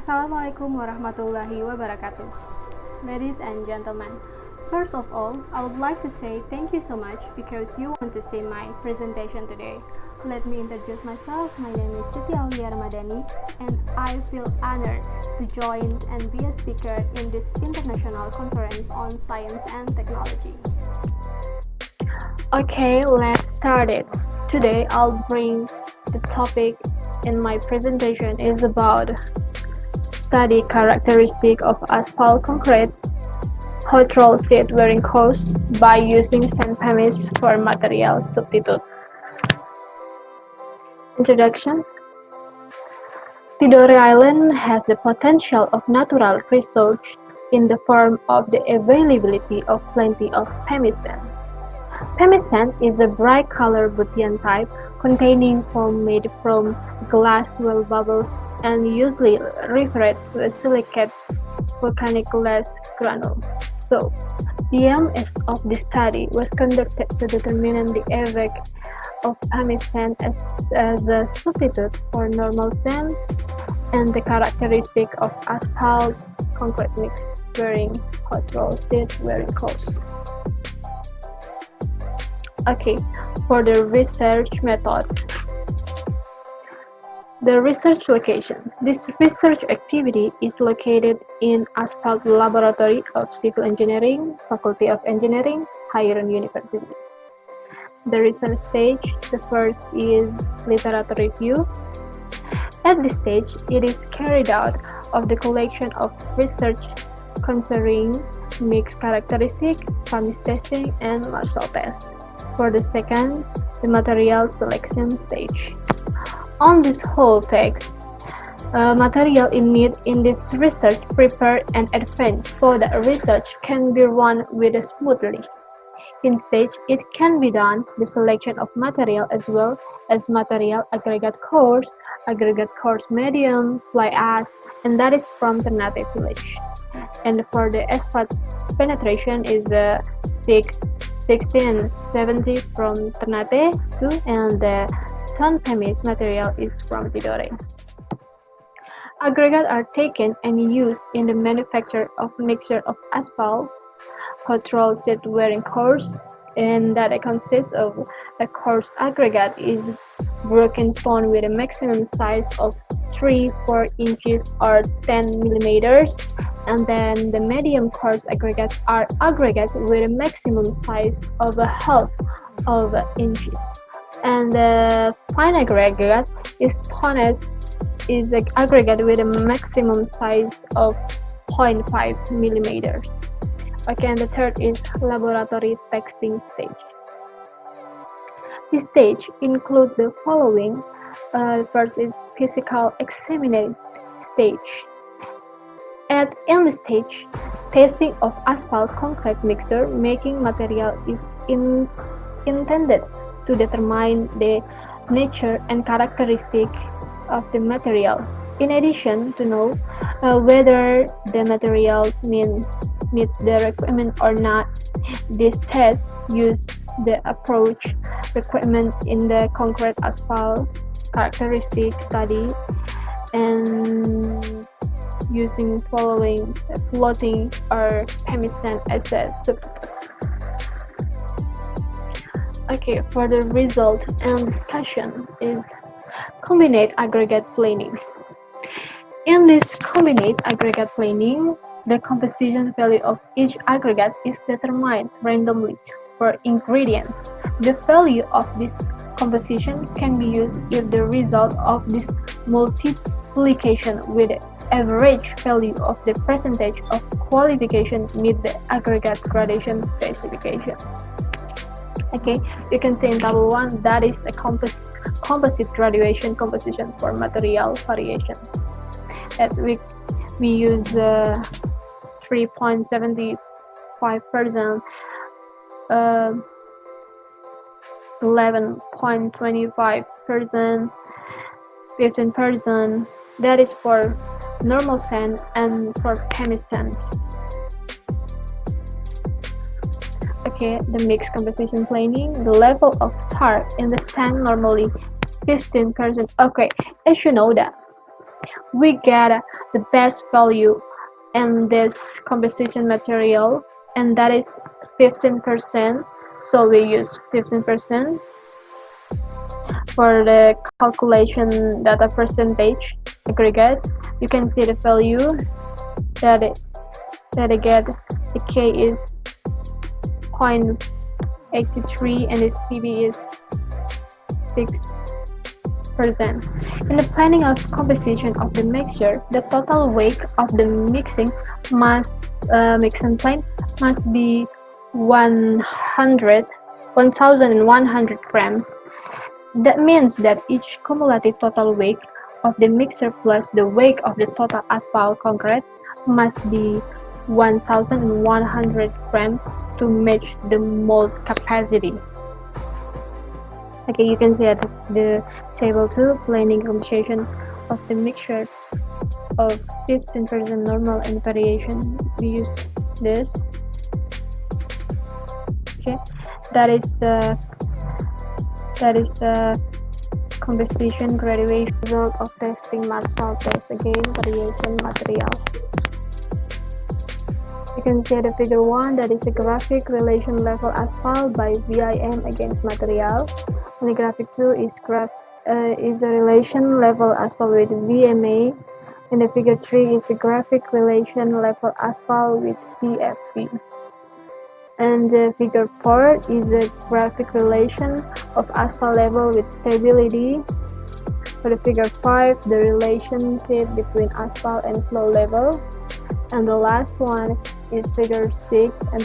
Assalamualaikum warahmatullahi wabarakatuh. Ladies and gentlemen, first of all, I would like to say thank you so much because you want to see my presentation today. Let me introduce myself. My name is Siti Aulia Ramadhani and I feel honored to join and be a speaker in this international conference on science and technology. Okay, let's start it. Today I'll bring the topic in my presentation is about study characteristic of asphalt concrete, hot roll sheet wearing cost by using sand pumice for material substitute. Introduction. Tidore Island has the potential of natural resource in the form of the availability of plenty of pumice sand. Pumice sand is a bright color Buttian type containing foam made from glass well bubbles and usually referred to as silicate volcanic glass granule. So, the aim of this study was conducted to determine the effect of pumice sand as a substitute for normal sand and the characteristic of asphalt concrete mix wearing hot roll sheet wearing cost. Okay, for the research method. The research location. This research activity is located in Asphalt Laboratory of Civil Engineering, Faculty of Engineering, Hairan University. The research stage, the first is literature review. At this stage, it is carried out of the collection of research concerning mix characteristic, pumice testing, and Marshall test. For the second, the material selection stage. On this whole text, material in need in this research prepared and advanced so that research can be run with smoothly. In stage, it can be done the selection of material as well as material aggregate coarse medium, fly ash, and that is from Ternate village. And for the asphalt penetration is 60 and 70 from Ternate too, and the pumice material is from Tidore. Aggregate are taken and used in the manufacture of mixture of asphalt, hot roll sheet wearing coarse, and that consists of a coarse aggregate is broken stone with a maximum size of 3-4 inches or 10 millimeters, and then the medium coarse aggregates are aggregates with a maximum size of a half of inches. And the fine aggregate is an aggregate with a maximum size of 0.5 millimeters. Okay, and the third is laboratory testing stage. This stage includes the following. First is physical examining stage. In this stage, testing of asphalt concrete mixture making material is intended to determine the nature and characteristic of the material. In addition, to know whether the material meets the requirement or not. This test use the approach requirement in the concrete asphalt characteristic study and using following floating or pumice sand as a substitute. Okay, for the result and discussion is combined aggregate planning. In this combined aggregate planning, the composition value of each aggregate is determined randomly for ingredients. The value of this composition can be used if the result of this multiplication with the average value of the percentage of qualification meet the aggregate gradation specification. Okay, you can see in table 1 that is a composite graduation composition for material variation. As we use 3.75%, 11.25%, 15%. That is for normal sand and for pumice sand. Okay, the mixed composition planning, the level of tar in the sand normally 15%. Okay, as you know that we get the best value in this composition material, and that is 15%. So we use 15% for the calculation data percentage aggregate. You can see the value that I get. The K is 0.83 and the CB is 6%. In the planning of composition of the mixture, the total weight of the mixing plant must be 1,100 grams. That means that each cumulative total weight of the mixture plus the weight of the total asphalt concrete must be 1,100 grams to match the mold capacity. Okay, you can see at the table 2, planning composition of the mixture of 15% normal and variation. We use this. Okay, that is the composition graduation result of testing asphalt test again variation material. You can see the figure 1, that is the graphic relation level asphalt by VIM against material. And the graphic 2 is the relation level asphalt with VMA. And the figure 3 is the graphic relation level asphalt with VFB. And the figure 4 is the graphic relation of asphalt level with stability. For the figure 5, the relationship between asphalt and flow level. And the last one is figure 6, and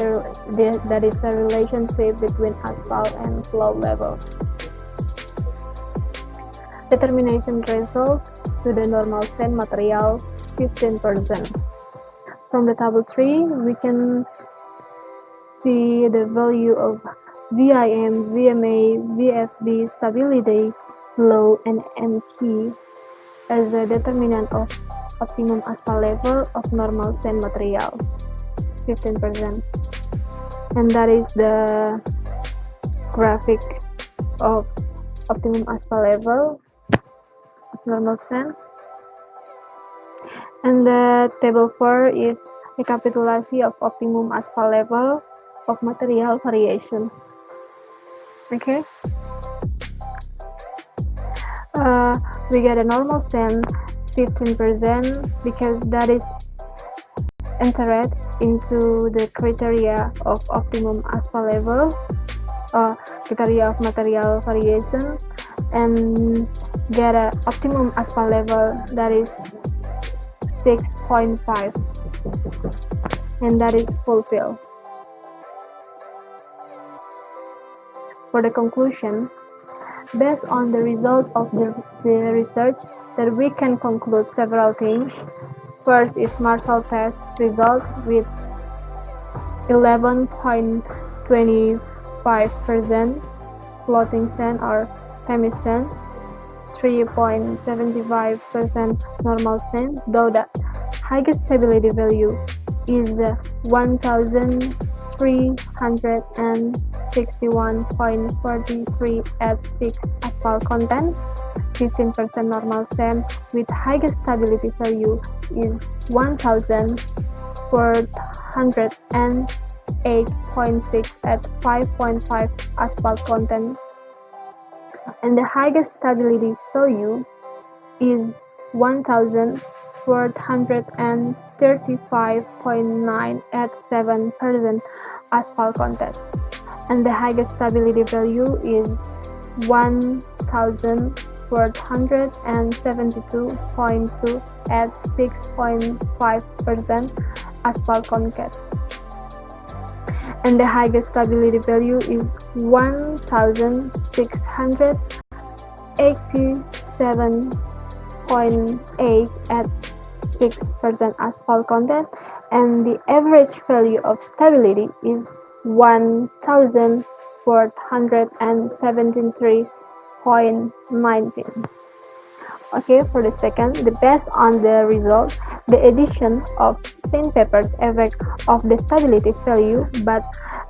that is a relationship between asphalt and flow level. Determination result to the normal sand material 15%. From the table 3, we can see the value of VIM, VMA, VFB, stability, flow, and MT as a determinant of optimum asphalt level of normal sand material 15%. And that is the graphic of optimum asphalt level of normal sand. And the table 4 is recapitulation of optimum asphalt level of material variation. Okay, we get a normal sand 15% because that is entered into the criteria of optimum asphalt level, criteria of material variation, and get a optimum asphalt level that is 6.5, and that is fulfilled. For the conclusion, based on the result of the research, that we can conclude several things. First is Marshall test result with 11.25% floating sand or Pumice sand, 3.75% normal sand, though the highest stability value is 1,361.43 at 6 asphalt content. 15% normal sand with highest stability value is 1,408.6 at 5.5 asphalt content, and the highest stability value is 1,435.9 at 7% asphalt content, and the highest stability value is 1,472.2 at 6.5% asphalt content, and the highest stability value is 1,687.8 at 6% asphalt content, and the average value of stability is 1,473.19. Okay, for the second, based on the result, the addition of sandpaper's effect of the stability value, but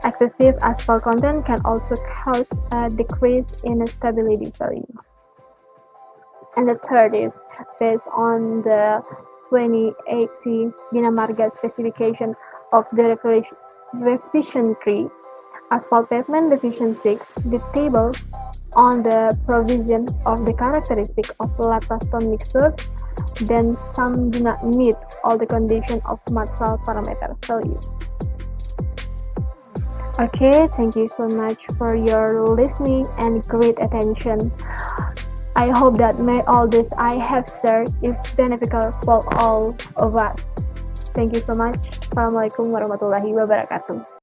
excessive asphalt content can also cause a decrease in the stability value. And the third is based on the 2080 Binamarga specification of the revision 3, asphalt pavement division 6, the table on the provision of the characteristic of lata stone mixture, then some do not meet all the conditions of Maxwell parameter value. Okay, thank you so much for your listening and great attention. I hope that all this I have shared is beneficial for all of us. Thank you so much. Assalamualaikum warahmatullahi wabarakatuh.